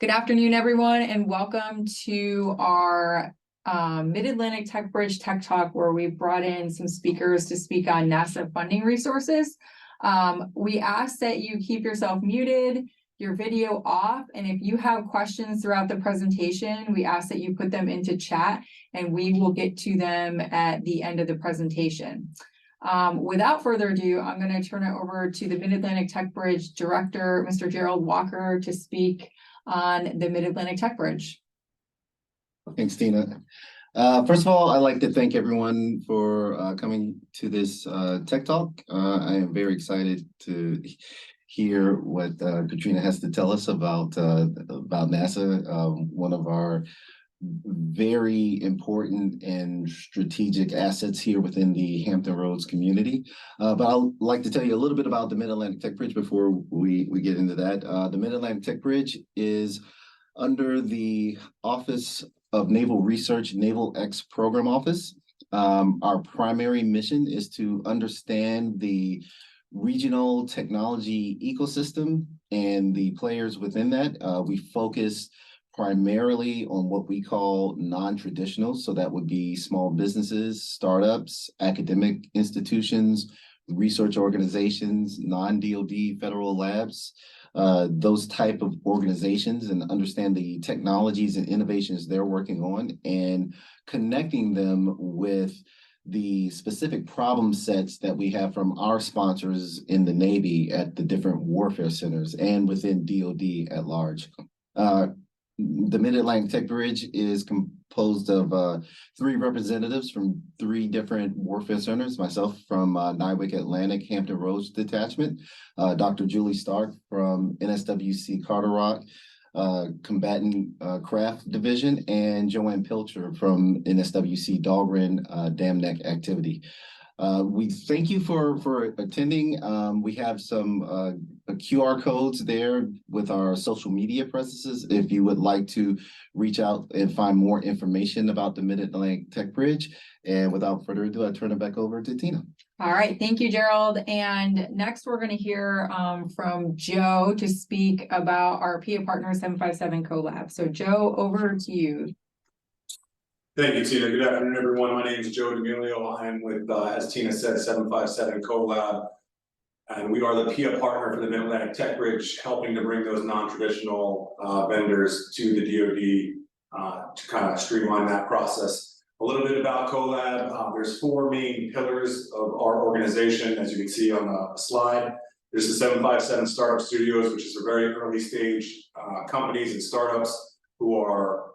Good afternoon, everyone, and welcome to our Mid-Atlantic Tech Bridge Tech Talk, where we brought in some speakers to speak on NASA funding resources. We ask that you keep yourself muted, your video off, and if you have questions throughout the presentation, we ask that you put them into chat, and we will get to them at the end of the presentation. Without further ado, I'm going to turn it over to the Mid-Atlantic Tech Bridge Director, Mr. Gerald Walker, to speak on the Mid-Atlantic Tech Bridge. Thanks, Tina. First of all, I'd like to thank everyone for coming to this Tech Talk. I am very excited to hear what Katrina has to tell us about NASA, one of our very important and strategic assets here within the Hampton Roads community. But I'd like to tell you a little bit about the Mid-Atlantic Tech Bridge before we get into that. The Mid-Atlantic Tech Bridge is under the Office of Naval Research, NavalX Program Office. Our primary mission is to understand the regional technology ecosystem and the players within that. We focus primarily on what we call non-traditional. So that would be small businesses, startups, academic institutions, research organizations, non-DoD federal labs, those type of organizations, and understand the technologies and innovations they're working on and connecting them with the specific problem sets that we have from our sponsors in the Navy at the different warfare centers and within DoD at large. The Mid-Atlantic Tech Bridge is composed of 3 representatives from 3 different warfare centers. Myself from NavalX Atlantic Hampton Roads Detachment, Dr. Julie Stark from NSWC Carter Combatant Craft Division, and Joanne Pilcher from NSWC Dahlgren Dam Neck Activity. We thank you for attending. We have some QR codes there with our social media presences if you would like to reach out and find more information about the Mid-Atlantic Tech Bridge. And without further ado, I turn it back over to Tina. All right, thank you, Gerald. And next we're going to hear from Joe to speak about our PIA Partner 757 Collab. So Joe, over to you. Thank you, Tina. Good afternoon, everyone. My name is Joe D'Amelio. I am with, as Tina said, 757 Collab, and we are the PIA partner for the Mid-Atlantic Tech Bridge, helping to bring those non-traditional vendors to the DoD to kind of streamline that process. A little bit about Collab. There's 4 main pillars of our organization, as you can see on the slide. There's the 757 Startup Studios, which is a very early stage companies and startups who are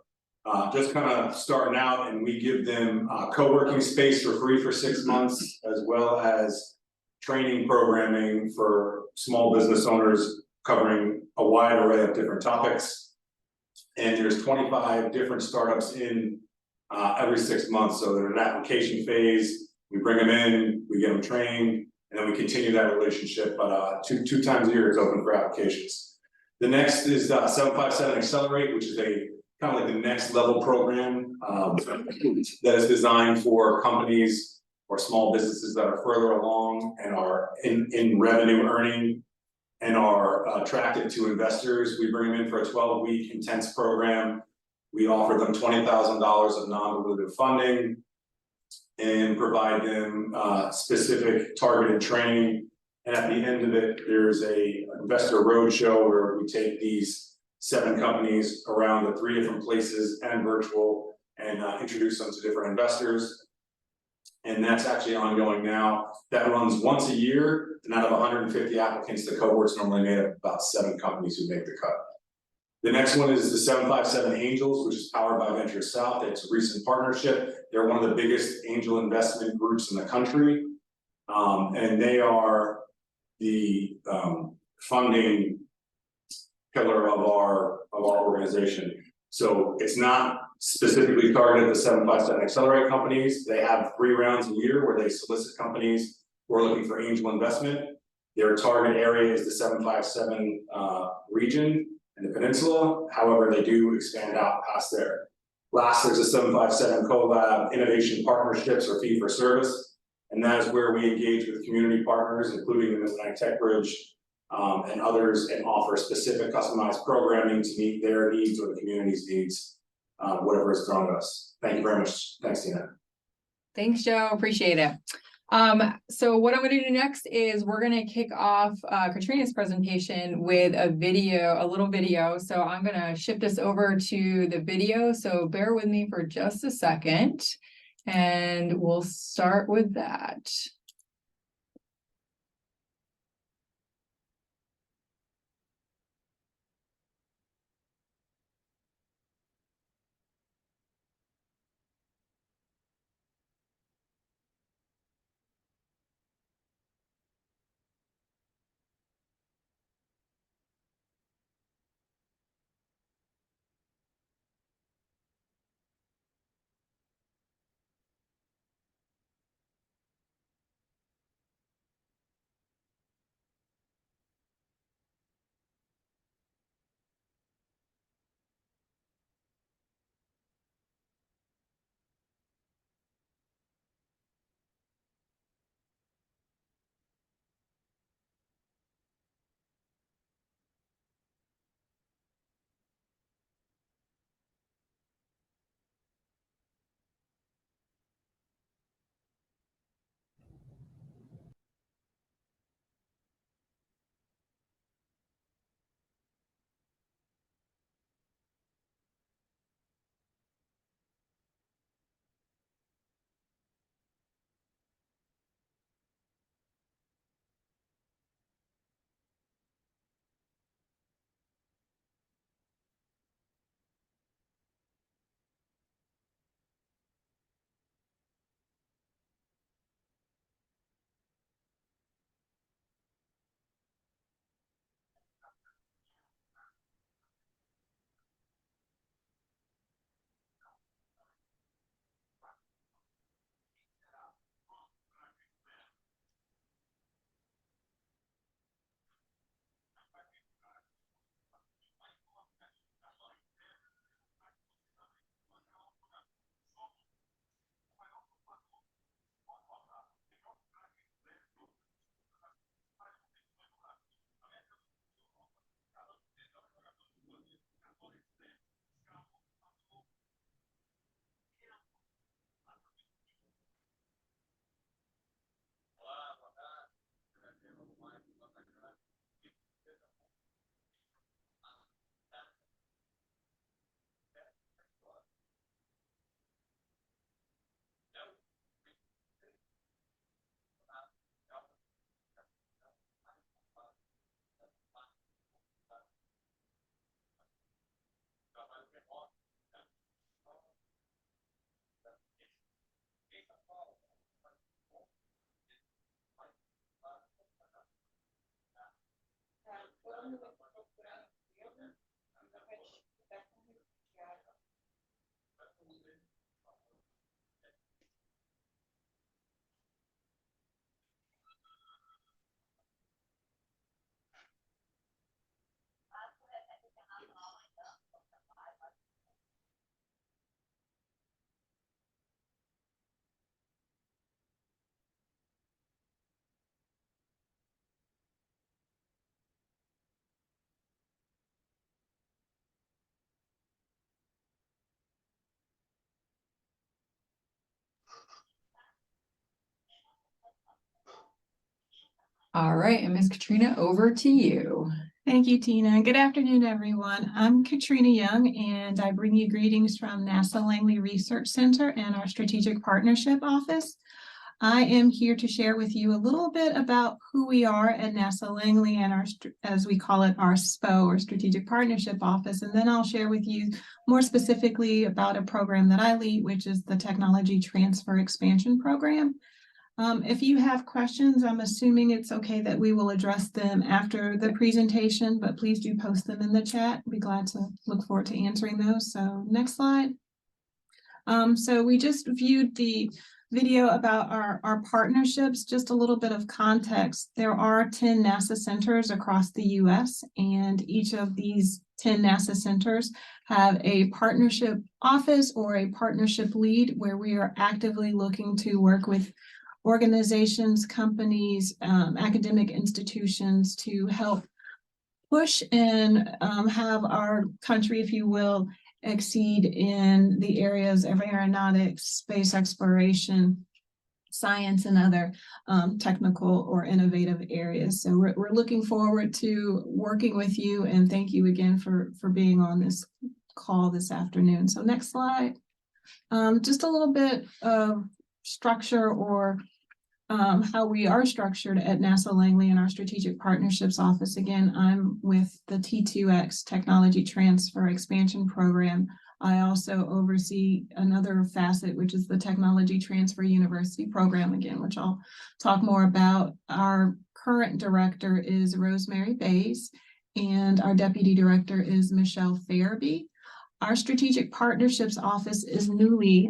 just kind of starting out, and we give them co-working space for free for 6 months, as well as training programming for small business owners covering a wide array of different topics. And there's 25 different startups in every 6 months. So they're in an application phase. We bring them in, we get them trained, and then we continue that relationship. But two times a year it's open for applications. The next is 757 Accelerate, which is a kind of like the next level program that is designed for companies or small businesses that are further along and are in revenue earning and are attracted to investors. We bring them in for a 12-week intense program. We offer them $20,000 of non-dilutive funding and provide them specific targeted training. And at the end of it, there's a investor roadshow where we take these 7 companies around the 3 different places and virtual and introduce them to different investors. And that's actually ongoing now. That runs once a year, and out of 150 applicants, the cohort's normally made up of about 7 companies who make the cut. The next one is the 757 Angels, which is powered by Venture South. It's a recent partnership. They're one of the biggest angel investment groups in the country. And they are the funding pillar of our organization. So it's not specifically targeted at the 757 Accelerate companies. They have 3 rounds a year where they solicit companies who are looking for angel investment. Their target area is the 757 region and the peninsula. However, they do expand out past there. Last, there's a 757 Collab Innovation Partnerships or fee for service. And that is where we engage with community partners, including the Mid-Atlantic Tech Bridge, and others, and offer specific customized programming to meet their needs or the community's needs, whatever is thrown at us. Thank you very much. Thanks, Tina. Thanks, Joe. Appreciate it. So what I'm going to do next is we're going to kick off Katrina's presentation with a little video. So I'm going to shift us over to the video. So bear with me for just a second, and we'll start with that. All right, and Ms. Katrina, over to you. Thank you, Tina. Good afternoon, everyone. I'm Katrina Young, and I bring you greetings from NASA Langley Research Center and our Strategic Partnership Office. I am here to share with you a little bit about who we are at NASA Langley and our, as we call it, our SPO, or Strategic Partnership Office. And then I'll share with you more specifically about a program that I lead, which is the Technology Transfer Expansion Program. If you have questions, I'm assuming it's okay that we will address them after the presentation, but please do post them in the chat. I'll be glad to look forward to answering those. So next slide. So we just viewed the video about our partnerships. Just a little bit of context. There are 10 NASA centers across the US, and each of these 10 NASA centers have a partnership office or a partnership lead where we are actively looking to work with organizations, companies, academic institutions to help push and have our country, if you will, exceed in the areas of aeronautics, space exploration, science, and other technical or innovative areas. So we're looking forward to working with you, and thank you again for being on this call this afternoon. So next slide. Just a little bit of structure or how we are structured at NASA Langley in our Strategic Partnerships Office. Again, I'm with the T2X Technology Transfer Expansion Program. I also oversee another facet, which is the Technology Transfer University Program, again, which I'll talk more about. Our current director is Rosemary Bays, and our deputy director is Michelle Farabee. Our Strategic Partnerships Office is newly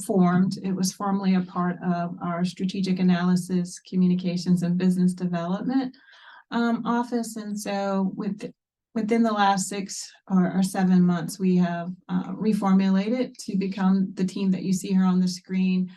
formed. It was formerly a part of our Strategic Analysis, Communications, and Business Development Office. And so within the last 6 or 7 months, we have reformulated to become the team that you see here on the screen,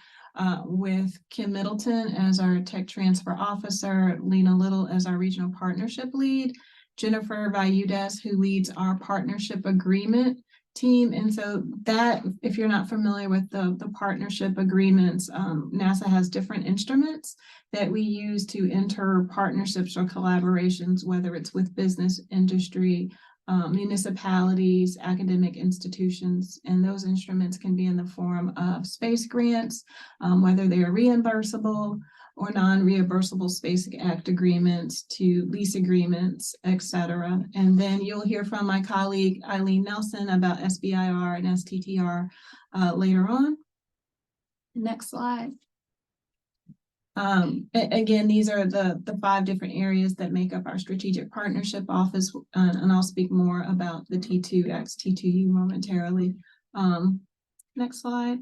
with Kim Middleton as our Tech Transfer Officer, Lena Little as our Regional Partnership Lead, Jennifer Vayudas, who leads our Partnership Agreement team. And so that, if you're not familiar with the partnership agreements, NASA has different instruments that we use to enter partnerships or collaborations, whether it's with business, industry, municipalities, academic institutions, and those instruments can be in the form of space grants, whether they are reimbursable or non-reimbursable Space Act agreements to lease agreements, et cetera. And then you'll hear from my colleague, Eileen Nelson, about SBIR and STTR later on. Next slide. Again, these are the 5 different areas that make up our Strategic Partnership Office, and I'll speak more about the T2X, T2U momentarily. Next slide.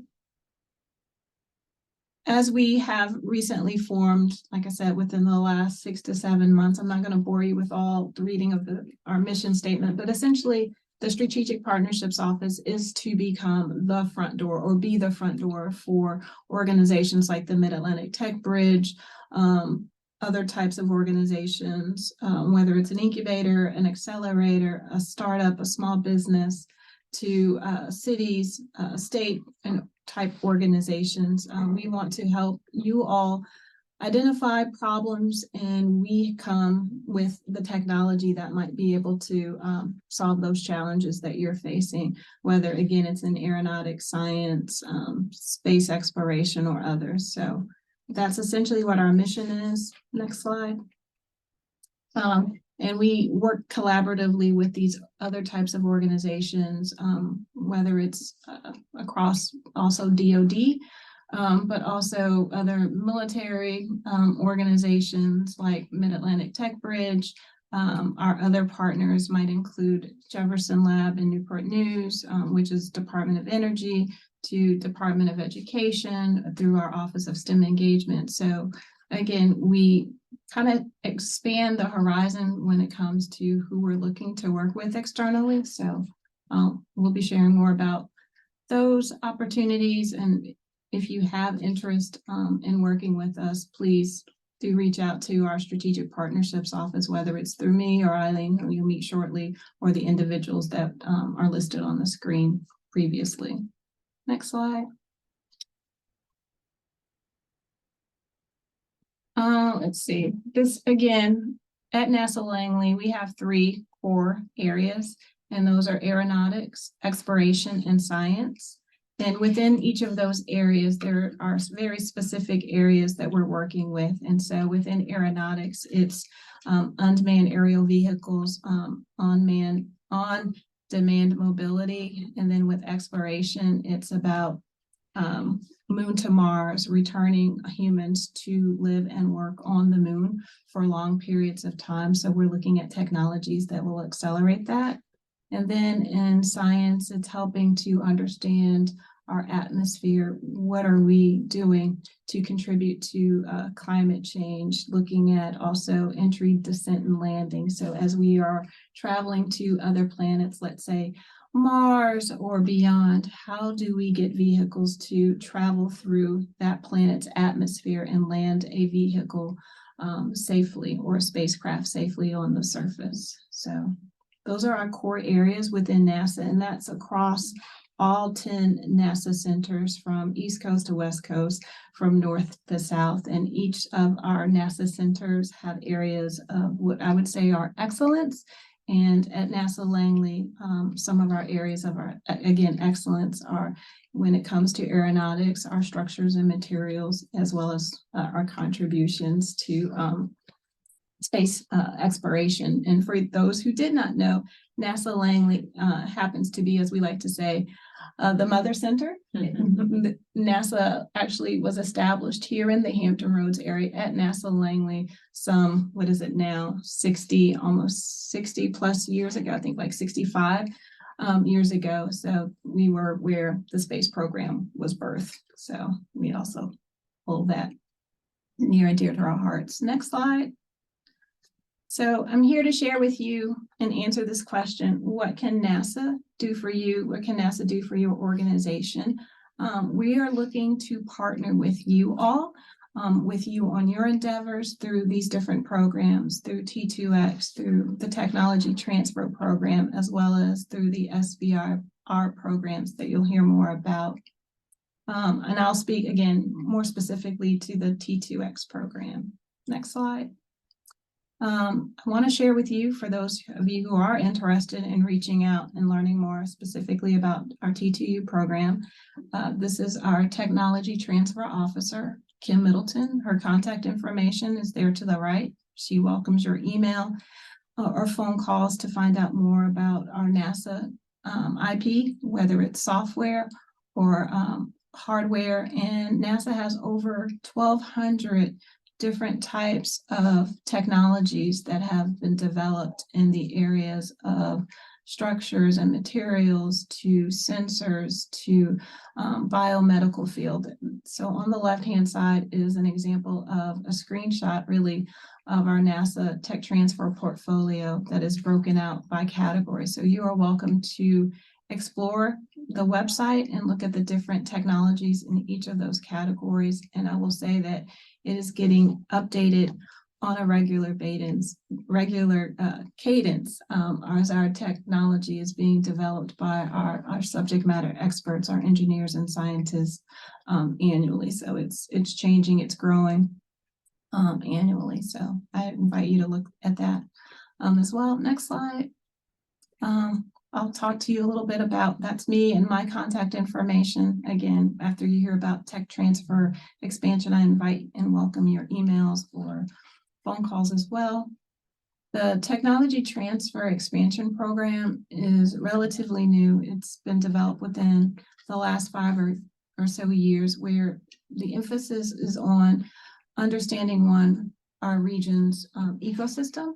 As we have recently formed, like I said, within the last 6 to 7 months, I'm not going to bore you with all the reading of our mission statement, but essentially the Strategic Partnerships Office is to become the front door, or be the front door, for organizations like the Mid-Atlantic Tech Bridge, other types of organizations, whether it's an incubator, an accelerator, a startup, a small business, to cities, state and type organizations. We want to help you all identify problems, and we come with the technology that might be able to solve those challenges that you're facing, whether, again, it's in aeronautics, science, space exploration, or others. So that's essentially what our mission is. Next slide. And we work collaboratively with these other types of organizations, whether it's across also DoD, but also other military organizations like Mid-Atlantic Tech Bridge. Our other partners might include Jefferson Lab and Newport News, which is Department of Energy, to Department of Education through our Office of STEM Engagement. So again, we kind of expand the horizon when it comes to who we're looking to work with externally. So we'll be sharing more about those opportunities. And if you have interest in working with us, please do reach out to our Strategic Partnerships Office, whether it's through me or Eileen, who you'll meet shortly, or the individuals that are listed on the screen previously. Next slide. Let's see. This, again, at NASA Langley, we have 3 core areas, and those are aeronautics, exploration, and science. And within each of those areas, there are very specific areas that we're working with. And so within aeronautics, it's unmanned aerial vehicles, on-demand mobility. And then with exploration, it's about Moon to Mars, returning humans to live and work on the moon for long periods of time. So we're looking at technologies that will accelerate that. And then in science, it's helping to understand our atmosphere. What are we doing to contribute to climate change? Looking at also entry, descent, and landing. So as we are traveling to other planets, let's say, Mars or beyond, how do we get vehicles to travel through that planet's atmosphere and land a vehicle safely, or a spacecraft safely on the surface? So those are our core areas within NASA, and that's across all 10 NASA centers from East Coast to West Coast, from North to South. And each of our NASA centers have areas of what I would say are excellence. And at NASA Langley, some of our areas of our, again, excellence are when it comes to aeronautics, our structures and materials, as well as our contributions to space exploration. And for those who did not know, NASA Langley happens to be, as we like to say, the mother center. NASA actually was established here in the Hampton Roads area at NASA Langley some, what is it now, 60, almost 60 plus years ago, I think like 65 years ago. So we were where the space program was birthed. So we also hold that near and dear to our hearts. Next slide. So I'm here to share with you and answer this question: what can NASA do for you? What can NASA do for your organization? We are looking to partner with you all, with you on your endeavors through these different programs, through T2X, through the Technology Transfer Program, as well as through the SBIR programs that you'll hear more about. And I'll speak again more specifically to the T2X program. Next slide. I want to share with you, for those of you who are interested in reaching out and learning more specifically about our T2U program, this is our Technology Transfer Officer, Kim Middleton. Her contact information is there to the right. She welcomes your email or phone calls to find out more about our NASA IP, whether it's software or hardware. And NASA has over 1,200 different types of technologies that have been developed in the areas of structures and materials to sensors to biomedical field. So on the left-hand side is an example of a screenshot really of our NASA tech transfer portfolio that is broken out by category. So you are welcome to explore the website and look at the different technologies in each of those categories. And I will say that it is getting updated on a regular cadence as our technology is being developed by our subject matter experts, our engineers and scientists annually. So it's changing, it's growing annually. So I invite you to look at that as well. Next slide. I'll talk to you a little bit about, that's me and my contact information. Again, after you hear about tech transfer expansion, I invite and welcome your emails or phone calls as well. The Technology Transfer Expansion Program is relatively new. It's been developed within the last 5 or so years, where the emphasis is on understanding our region's ecosystem,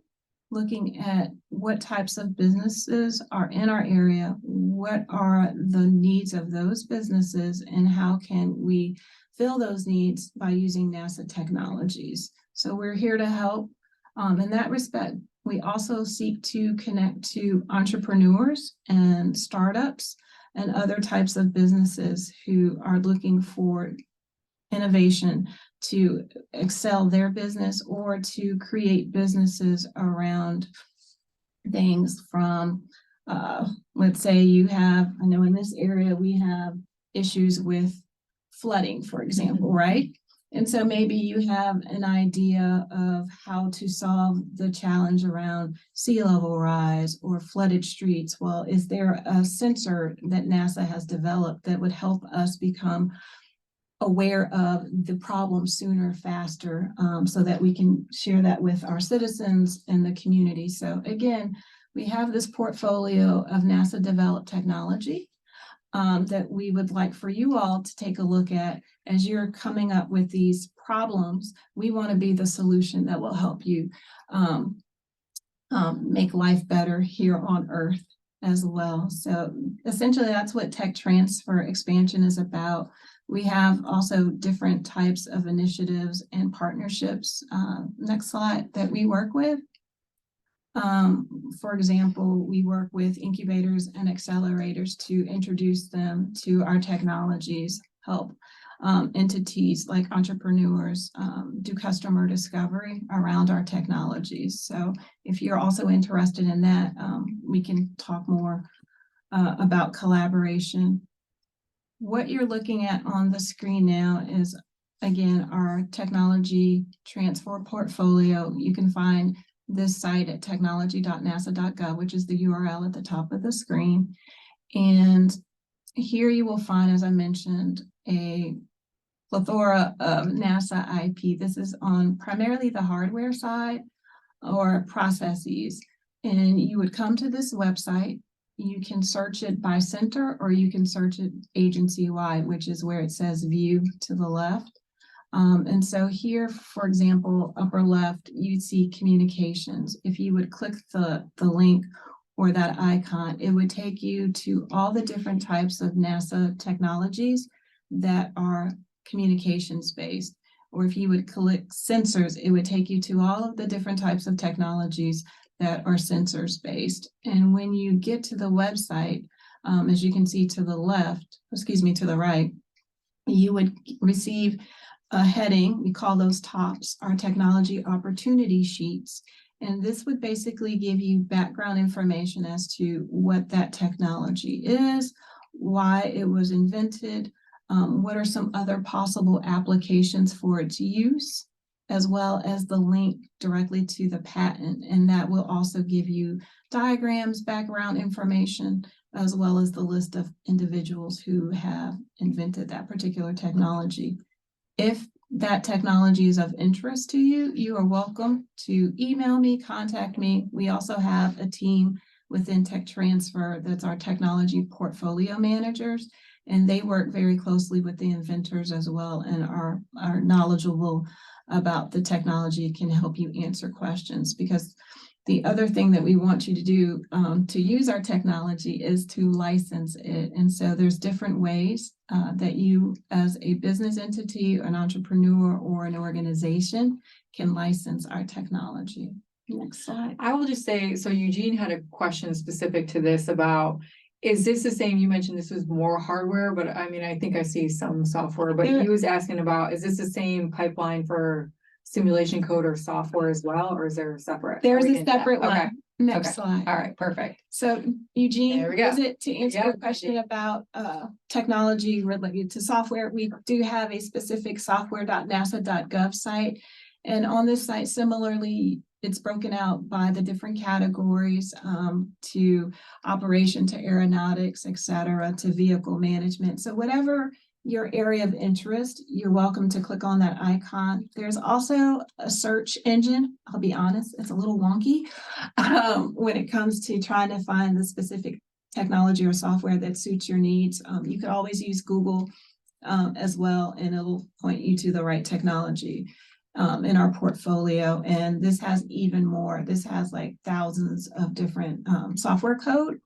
looking at what types of businesses are in our area, what are the needs of those businesses, and how can we fill those needs by using NASA technologies. So we're here to help in that respect. We also seek to connect to entrepreneurs and startups and other types of businesses who are looking for innovation to excel their business or to create businesses around things from, let's say you have, I know in this area we have issues with flooding, for example, right? And so maybe you have an idea of how to solve the challenge around sea level rise or flooded streets. Well, is there a sensor that NASA has developed that would help us become aware of the problem sooner, faster, so that we can share that with our citizens and the community? So again, we have this portfolio of NASA developed technology that we would like for you all to take a look at as you're coming up with these problems. We want to be the solution that will help you make life better here on Earth as well. So essentially that's what tech transfer expansion is about. We have also different types of initiatives and partnerships, next slide, that we work with. For example, we work with incubators and accelerators to introduce them to our technologies, help entities like entrepreneurs do customer discovery around our technologies. So if you're also interested in that, we can talk more about collaboration. What you're looking at on the screen now is, again, our technology transfer portfolio. You can find this site at technology.nasa.gov, which is the URL at the top of the screen. And here you will find, as I mentioned, a plethora of NASA IP. This is on primarily the hardware side or processes. And you would come to this website. You can search it by center, or you can search it agency-wide, which is where it says view to the left. And so here, for example, upper left, you'd see communications. If you would click the link or that icon, it would take you to all the different types of NASA technologies that are communications based. Or if you would click sensors, it would take you to all of the different types of technologies that are sensors based. And when you get to the website, as you can see to the left, excuse me, to the right, you would receive a heading. We call those tops, our technology opportunity sheets. And this would basically give you background information as to what that technology is, why it was invented, what are some other possible applications for its use, as well as the link directly to the patent. And that will also give you diagrams, background information, as well as the list of individuals who have invented that particular technology. If that technology is of interest to you, you are welcome to email me, contact me. We also have a team within Tech Transfer that's our technology portfolio managers, and they work very closely with the inventors as well and are knowledgeable about the technology, can help you answer questions. Because the other thing that we want you to do to use our technology is to license it. And so there's different ways that you, as a business entity, an entrepreneur, or an organization, can license our technology. Next slide. I will just say, so Eugene had a question specific to this about, is this the same? You mentioned this was more hardware, but I mean, I think I see some software, but he was asking about, is this the same pipeline for simulation code or software as well, or is there a separate? There's a separate one. Okay. Next Okay. slide. All right, perfect. So Eugene, There we go. is it to answer your question about technology related to software? We do have a specific software.nasa.gov site. And on this site, similarly, it's broken out by the different categories to operation, to aeronautics, et cetera, to vehicle management. So whatever your area of interest, you're welcome to click on that icon. There's also a search engine. I'll be honest, it's a little wonky when it comes to trying to find the specific technology or software that suits your needs. You could always use Google as well, and it'll point you to the right technology in our portfolio. And this has even more. This has like thousands of different software code.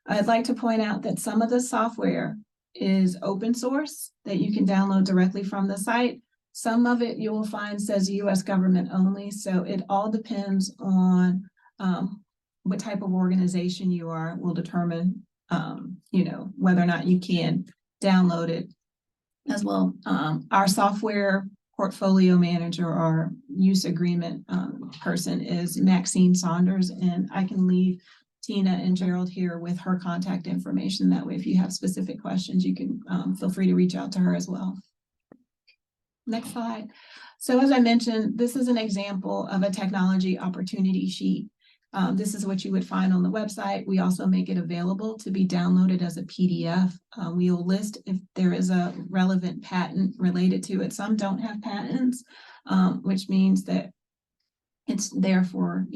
I'd like to point out that some of the software is open source that you can download directly from the site. Some of it you will find says US government only. So it all depends on what type of organization you are, will determine, whether or not you can download it as well. Our software portfolio manager or use agreement person is Maxine Saunders, and I can leave Tina and Gerald here with her contact information. That way, if you have specific questions, you can feel free to reach out to her as well. Next slide. So as I mentioned, this is an example of a technology opportunity sheet. This is what you would find on the website. We also make it available to be downloaded as a PDF. We will list if there is a relevant patent related to it. Some don't have patents, which means that it's there for,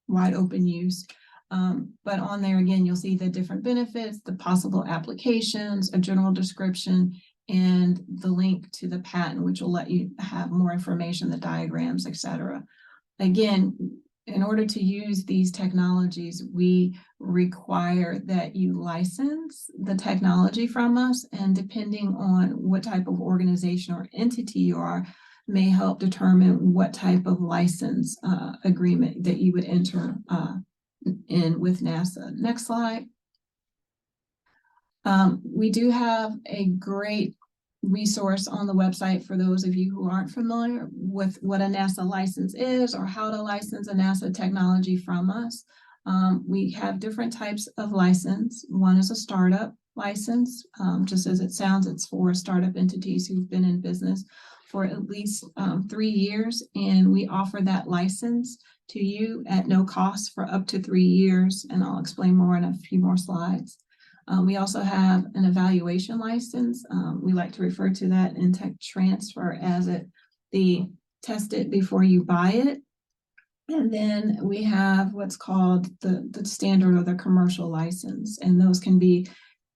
wide open use. But on there, again, you'll see the different benefits, the possible applications, a general description, and the link to the patent, which will let you have more information, the diagrams, et cetera. Again, in order to use these technologies, we require that you license the technology from us. And depending on what type of organization or entity you are, may help determine what type of license agreement that you would enter in with NASA. Next slide. We do have a great resource on the website for those of you who aren't familiar with what a NASA license is or how to license a NASA technology from us. We have different types of license. One is a startup license. Just as it sounds, it's for startup entities who've been in business for at least 3 years, and we offer that license to you at no cost for up to 3 years, and I'll explain more in a few more slides. We also have an evaluation license. We like to refer to that in tech transfer as the test it before you buy it. And then we have what's called the standard or the commercial license, and those can be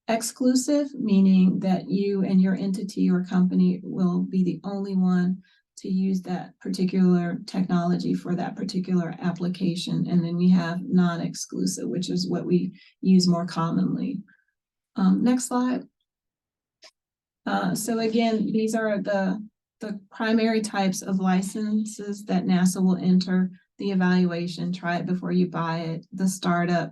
exclusive, meaning that you and your entity or company will be the only one to use that particular technology for that particular application. And then we have non-exclusive, which is what we use more commonly. Next slide. So again, these are the primary types of licenses that NASA will enter: the evaluation, try it before you buy it; the startup,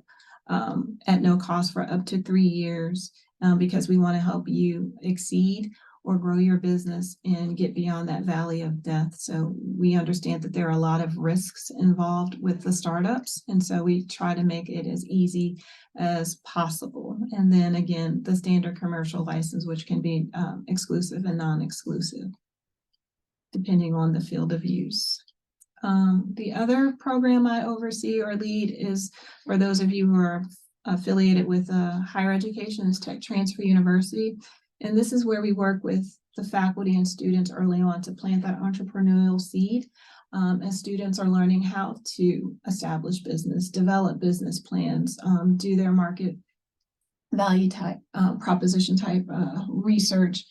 at no cost for up to 3 years, because we want to help you exceed or grow your business and get beyond that valley of death. So we understand that there are a lot of risks involved with the startups, and so we try to make it as easy as possible. And then again, the standard commercial license, which can be exclusive and non-exclusive, depending on the field of use. The other program I oversee or lead is for those of you who are affiliated with higher education, is Tech Transfer University. And this is where we work with the faculty and students early on to plant that entrepreneurial seed as students are learning how to establish business, develop business plans, do their market value type, proposition type research.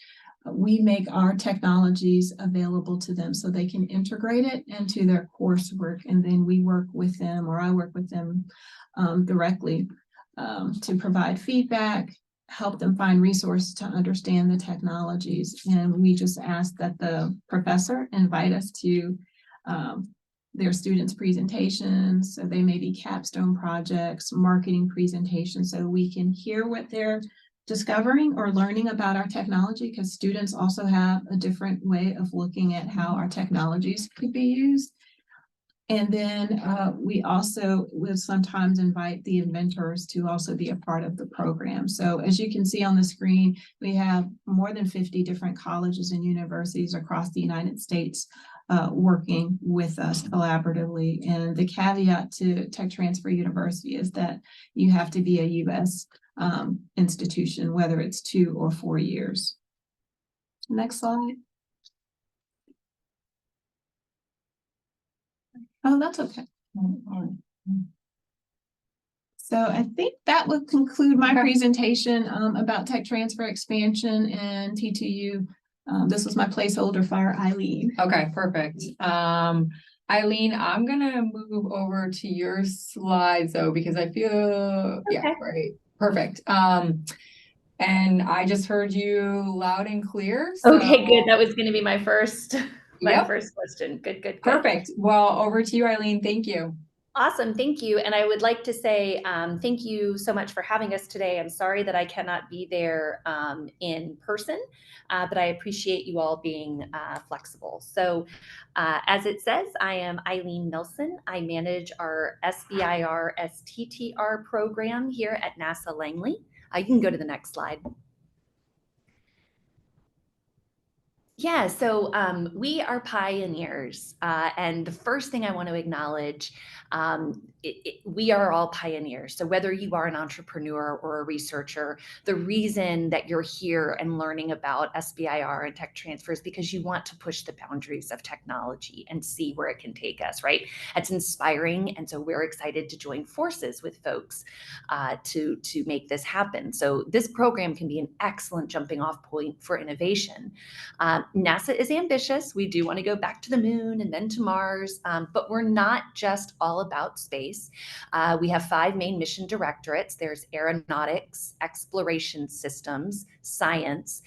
We make our technologies available to them so they can integrate it into their coursework, and then we work with them, or I work with them directly to provide feedback, help them find resources to understand the technologies. And we just ask that the professor invite us to their students' presentations. So they may be capstone projects, marketing presentations, so we can hear what they're discovering or learning about our technology, because students also have a different way of looking at how our technologies could be used. And then we also will sometimes invite the inventors to also be a part of the program. So as you can see on the screen, we have more than 50 different colleges and universities across the United States working with us collaboratively. And the caveat to Tech Transfer University is that you have to be a U.S. Institution, whether it's 2 or 4 years. Next slide. Oh, that's okay. So I think that would conclude my presentation about tech transfer expansion and T2U. This was my placeholder for Eileen. Okay, perfect. Eileen, I'm gonna move over to your slides though, because I feel, yeah, right, perfect. And I just heard you loud and clear. So... Okay, good. That was gonna be my first first question. Good, good, good. Perfect. Well, over to you, Eileen. Thank you. Awesome, thank you. And I would like to say thank you so much for having us today. I'm sorry that I cannot be there in person, but I appreciate you all being flexible. So as it says, I am Eileen Nilsson. I manage our SBIR STTR program here at NASA Langley. You can go to the next slide. Yeah, so we are pioneers, and the first thing I want to acknowledge, we are all pioneers. So whether you are an entrepreneur or a researcher, the reason that you're here and learning about SBIR and tech transfer is because you want to push the boundaries of technology and see where it can take us, right? It's inspiring, and so we're excited to join forces with folks to make this happen. So this program can be an excellent jumping off point for innovation. NASA is ambitious. We do want to go back to the moon and then to Mars, but we're not just all about space. We have 5 main mission directorates. There's aeronautics, exploration systems, science,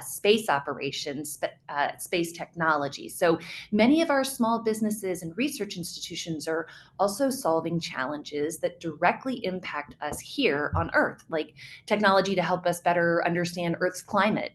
space operations, space technology. So many of our small businesses and research institutions are also solving challenges that directly impact us here on Earth, like technology to help us better understand Earth's climate,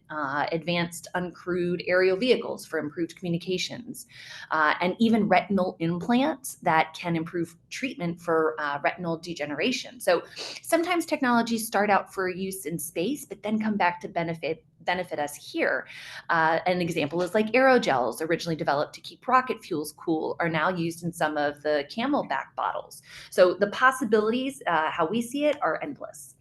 advanced uncrewed aerial vehicles for improved communications, and even retinal implants that can improve treatment for retinal degeneration. So sometimes technologies start out for use in space, but then come back to benefit us here. An example is like aerogels, originally developed to keep rocket fuels cool, are now used in some of the Camelback bottles. So the possibilities, how we see it, are endless.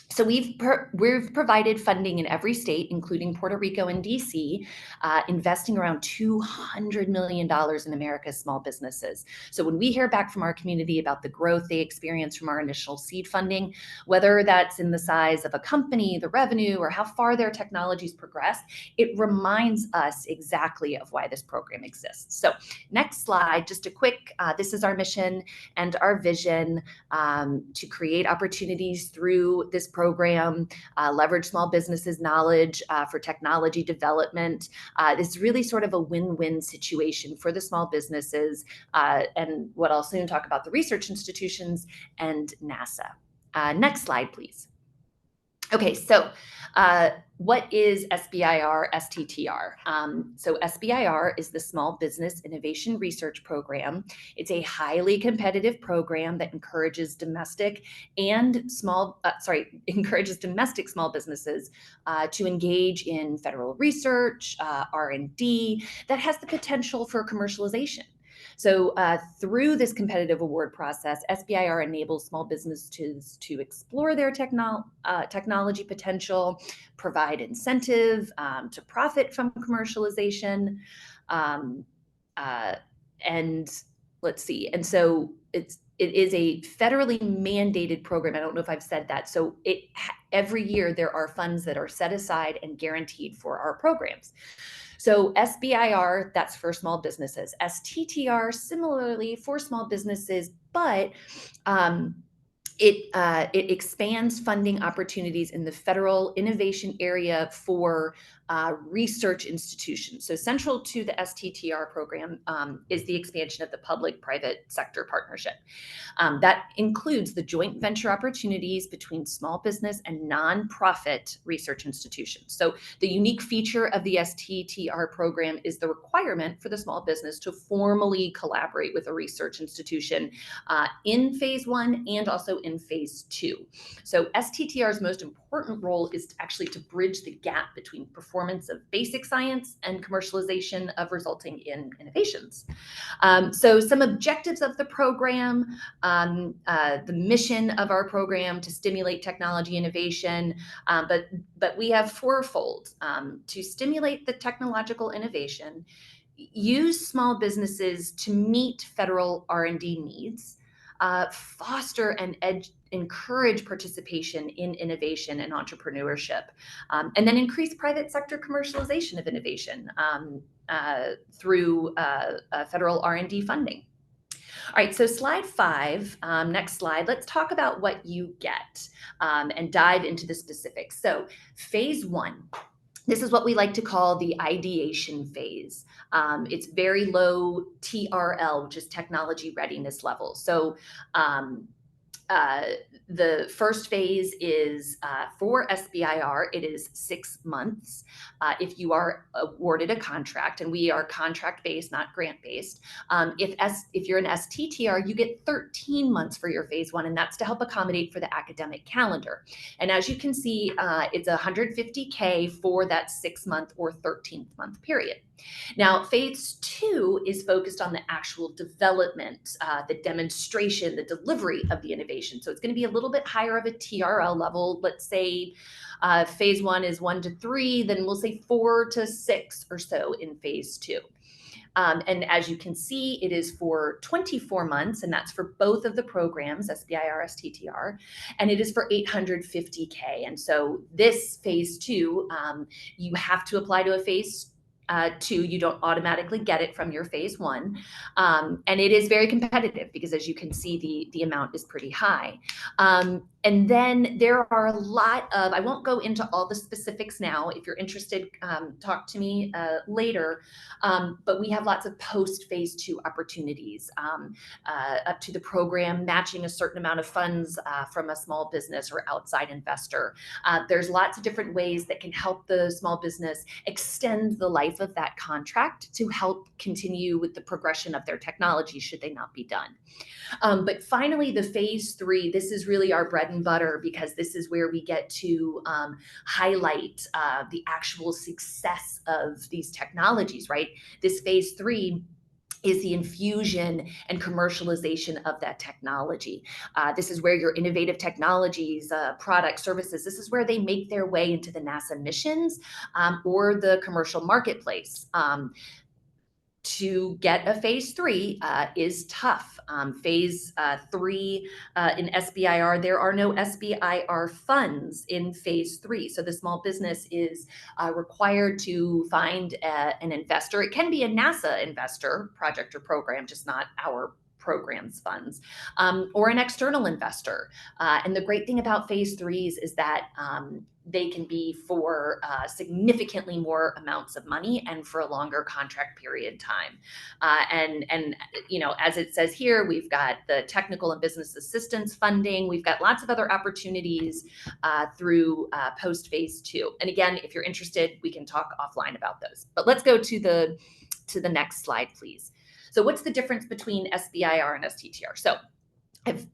So we've provided funding in every state, including Puerto Rico and DC, investing around $200 million in America's small businesses. So when we hear back from our community about the growth they experience from our initial seed funding, whether that's in the size of a company, the revenue, or how far their technologies progress, it reminds us exactly of why this program exists. So next slide, just a quick, this is our mission and our vision, to create opportunities through this program, leverage small businesses' knowledge for technology development. It's really sort of a win-win situation for the small businesses, and what I'll soon talk about, the research institutions and NASA. Next slide, please. Okay, so what is SBIR, STTR? So SBIR is the Small Business Innovation Research Program. It's a highly competitive program that encourages domestic small businesses to engage in federal research, R&D that has the potential for commercialization. So through this competitive award process, SBIR enables small businesses to explore their technology potential, provide incentive to profit from commercialization, and let's see. And so it is a federally mandated program. I don't know if I've said that. So every year there are funds that are set aside and guaranteed for our programs. So SBIR, that's for small businesses. STTR, similarly for small businesses, but it expands funding opportunities in the federal innovation area for research institutions. So central to the STTR program is the expansion of the public-private sector partnership. That includes the joint venture opportunities between small business and nonprofit research institutions. So the unique feature of the STTR program is the requirement for the small business to formally collaborate with a research institution in phase 1 and also in phase 2. So STTR's most important role is actually to bridge the gap between performance of basic science and commercialization of resulting in innovations. So some objectives of the program, the mission of our program to stimulate technology innovation, but we have fourfold: to stimulate the technological innovation, use small businesses to meet federal R&D needs, foster and encourage participation in innovation and entrepreneurship, and then increase private sector commercialization of innovation through federal R&D funding. All right, so slide 5, next slide, let's talk about what you get and dive into the specifics. So phase 1. This is what we like to call the ideation phase. It's very low TRL, which is technology readiness level. So the first phase is for SBIR, it is 6 months. If you are awarded a contract, and we are contract-based, not grant-based, if you're an STTR, you get 13 months for your phase 1, and that's to help accommodate for the academic calendar. And as you can see, it's $150K for that 6-month or 13th month period. Now, phase 2 is focused on the actual development, the demonstration, the delivery of the innovation. So it's going to be a little bit higher of a TRL level. Let's say phase 1 is 1 to 3, then we'll say 4 to 6 or so in phase 2. And as you can see, it is for 24 months, and that's for both of the programs, SBIR, STTR, and it is for $850K. And so this phase 2, you have to apply to a phase 2. You don't automatically get it from your phase 1. And it is very competitive because, as you can see, the amount is pretty high. And then there are a lot of, I won't go into all the specifics now. If you're interested, talk to me later. But we have lots of post phase 2 opportunities up to the program, matching a certain amount of funds from a small business or outside investor. There's lots of different ways that can help the small business extend the life of that contract to help continue with the progression of their technology should they not be done. But finally, the phase 3, this is really our bread and butter, because this is where we get to highlight the actual success of these technologies, right? This phase 3 is the infusion and commercialization of that technology. This is where your innovative technologies, products, services, this is where they make their way into the NASA missions or the commercial marketplace. To get a phase 3 is tough. Phase 3 in SBIR, there are no SBIR funds in phase 3. So the small business is required to find an investor. It can be a NASA investor, project or program, just not our program's funds, or an external investor. And the great thing about phase 3s is that they can be for significantly more amounts of money and for a longer contract period time. And you know, as it says here, we've got the technical and business assistance funding. We've got lots of other opportunities through post phase 2. And again, if you're interested, we can talk offline about those. But let's go to the next slide, please. So what's the difference between SBIR and STTR? So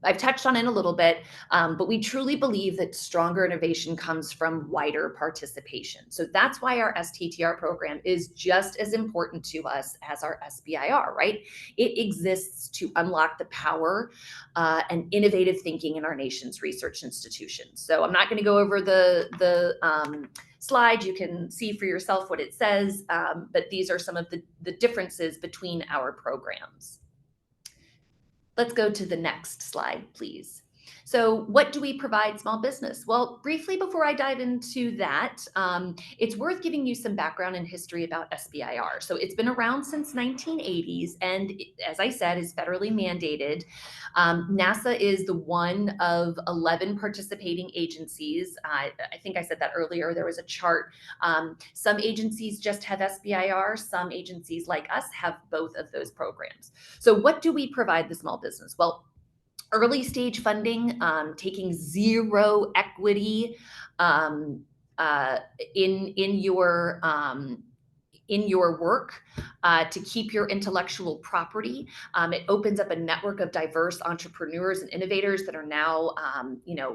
I've touched on it a little bit, but we truly believe that stronger innovation comes from wider participation. So that's why our STTR program is just as important to us as our SBIR, right? It exists to unlock the power and innovative thinking in our nation's research institutions. So I'm not going to go over the slide. You can see for yourself what it says, but these are some of the differences between our programs. Let's go to the next slide, please. So what do we provide small business? Well, briefly before I dive into that, it's worth giving you some background and history about SBIR. So it's been around since 1980s, and as I said, is federally mandated. NASA is the one of 11 participating agencies. I think I said that earlier. There was a chart. Some agencies just have SBIR. Some agencies like us have both of those programs. So what do we provide the small business? Well, early stage funding, taking zero equity in your work to keep your intellectual property. It opens up a network of diverse entrepreneurs and innovators that are now,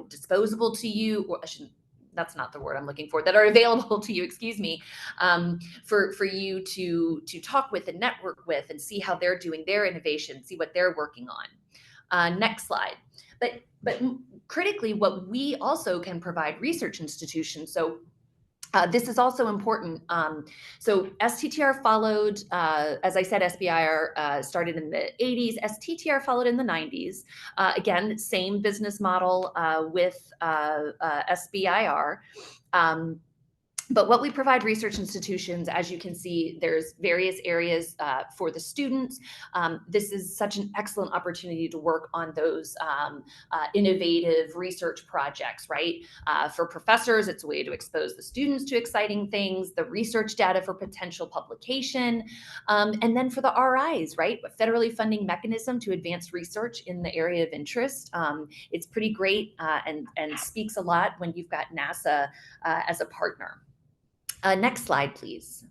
disposable to you. Or that's not the word I'm looking for, that are available to you, excuse me, for you to talk with and network with and see how they're doing their innovation, see what they're working on. Next slide. But critically, what we also can provide research institutions. So this is also important. So STTR followed, as I said, SBIR started in the 80s. STTR followed in the 90s. Again, same business model with SBIR. But what we provide research institutions, as you can see, there's various areas for the students. This is such an excellent opportunity to work on those innovative research projects, right? For professors, it's a way to expose the students to exciting things, the research data for potential publication. And then for the RIs, right? A federally funding mechanism to advance research in the area of interest. It's pretty great and speaks a lot when you've got NASA as a partner. Next slide, please.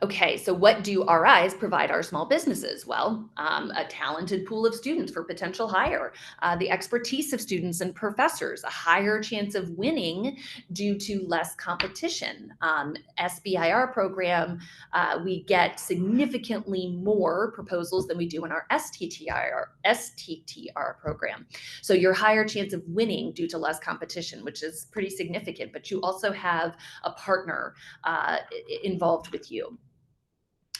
Okay, so what do RIs provide our small businesses? Well, a talented pool of students for potential hire, the expertise of students and professors, a higher chance of winning due to less competition. SBIR program, we get significantly more proposals than we do in our STTR program. So your higher chance of winning due to less competition, which is pretty significant, but you also have a partner involved with you.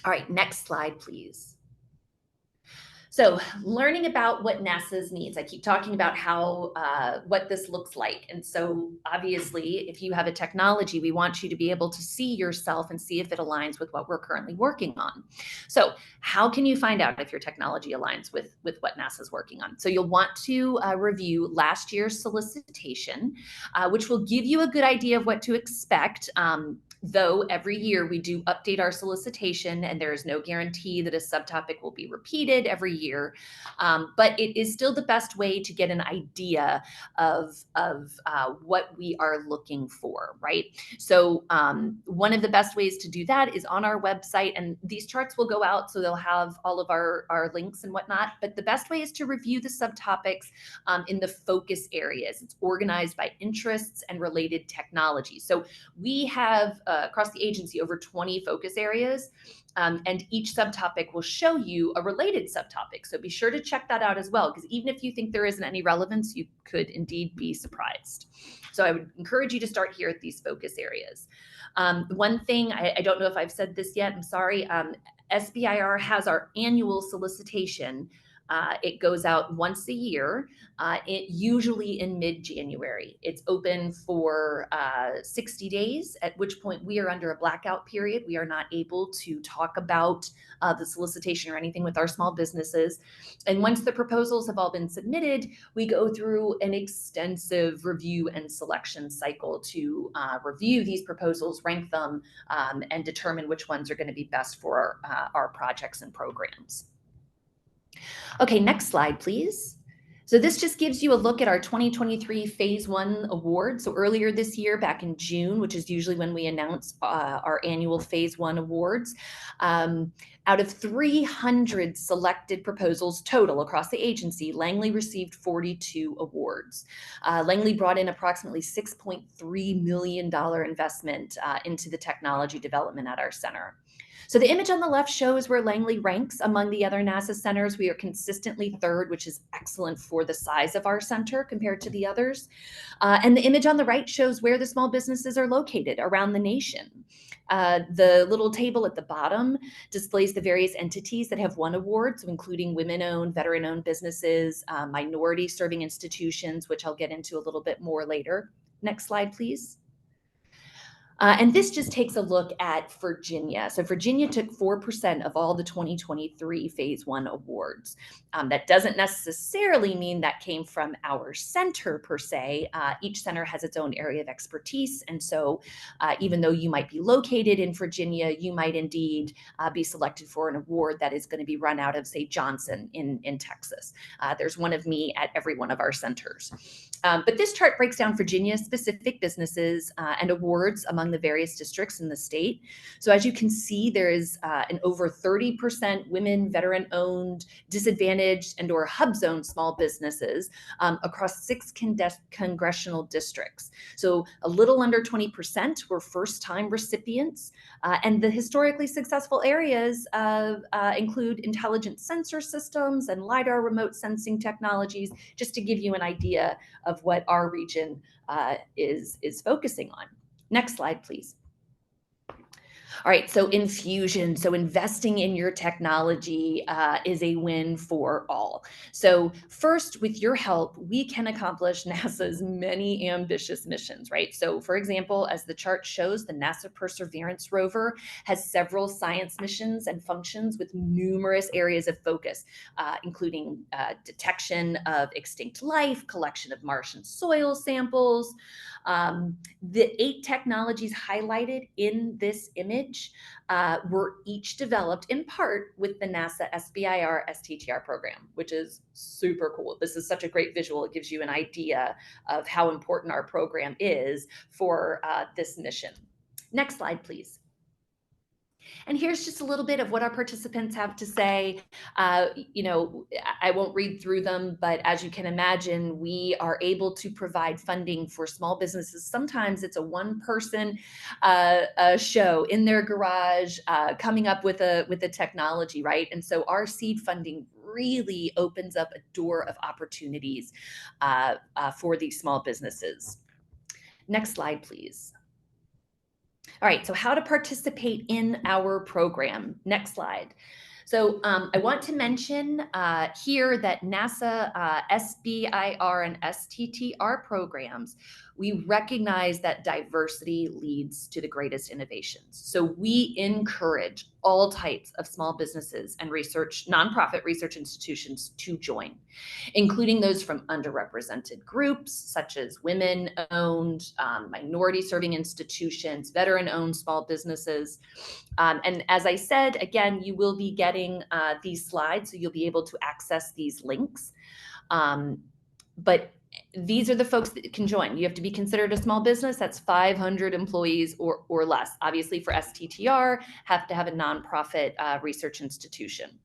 All right, next slide, please. So learning about what NASA's needs, I keep talking about how, what this looks like. And so obviously, if you have a technology, we want you to be able to see yourself and see if it aligns with what we're currently working on. So how can you find out if your technology aligns with what NASA's working on? So you'll want to review last year's solicitation, which will give you a good idea of what to expect. Though every year we do update our solicitation, and there is no guarantee that a subtopic will be repeated every year, but it is still the best way to get an idea of what we are looking for, right? So one of the best ways to do that is on our website, and these charts will go out, so they'll have all of our links and whatnot, but the best way is to review the subtopics in the focus areas. It's organized by interests and related technologies. So we have across the agency over 20 focus areas, and each subtopic will show you a related subtopic. So be sure to check that out as well, because even if you think there isn't any relevance, you could indeed be surprised. So I would encourage you to start here at these focus areas. One thing, I don't know if I've said this yet, I'm sorry, SBIR has our annual solicitation. It goes out once a year, usually in mid-January. It's open for 60 days, at which point we are under a blackout period. We are not able to talk about the solicitation or anything with our small businesses. And once the proposals have all been submitted, we go through an extensive review and selection cycle to review these proposals, rank them, and determine which ones are going to be best for our projects and programs. Okay, next slide, please. So this just gives you a look at our 2023 Phase 1 award. So earlier this year, back in June, which is usually when we announce our annual Phase 1 awards, out of 300 selected proposals total across the agency, Langley received 42 awards. Langley brought in approximately $6.3 million investment into the technology development at our center. So the image on the left shows where Langley ranks among the other NASA centers. We are consistently third, which is excellent for the size of our center compared to the others. And the image on the right shows where the small businesses are located around the nation. The little table at the bottom displays the various entities that have won awards, so including women-owned, veteran-owned businesses, minority-serving institutions, which I'll get into a little bit more later. Next slide, please. And this just takes a look at Virginia. So Virginia took 4% of all the 2023 Phase 1 awards. That doesn't necessarily mean that came from our center per se. Each center has its own area of expertise. And so even though you might be located in Virginia, you might indeed be selected for an award that is going to be run out of, say, Johnson in Texas. There's one of me at every one of our centers. But this chart breaks down Virginia-specific businesses and awards among the various districts in the state. So as you can see, there is an over 30% women, veteran-owned, disadvantaged, and or hub-zone small businesses across 6 congressional districts. So a little under 20% were first-time recipients. And the historically successful areas include intelligent sensor systems and LiDAR remote sensing technologies, just to give you an idea of what our region is focusing on. Next slide, please. All right, so infusion, so investing in your technology is a win for all. So first, with your help, we can accomplish NASA's many ambitious missions, right? So for example, as the chart shows, the NASA Perseverance rover has several science missions and functions with numerous areas of focus, including detection of extinct life, collection of Martian soil samples. The 8 technologies highlighted in this image were each developed in part with the NASA SBIR STTR program, which is super cool. This is such a great visual. It gives you an idea of how important our program is for this mission. Next slide, please. And here's just a little bit of what our participants have to say. You know, I won't read through them, but as you can imagine, we are able to provide funding for small businesses. Sometimes it's a one-person show in their garage, coming up with a technology, right? And so our seed funding really opens up a door of opportunities for these small businesses. Next slide, please. All right, so how to participate in our program. Next slide. So I want to mention here that NASA SBIR and STTR programs, we recognize that diversity leads to the greatest innovations. So we encourage all types of small businesses and nonprofit research institutions to join, including those from underrepresented groups such as women-owned, minority-serving institutions, veteran-owned small businesses. And as I said, again, you will be getting these slides, so you'll be able to access these links. But these are the folks that can join. You have to be considered a small business. That's 500 employees or less. Obviously, for STTR, have to have a nonprofit research institution.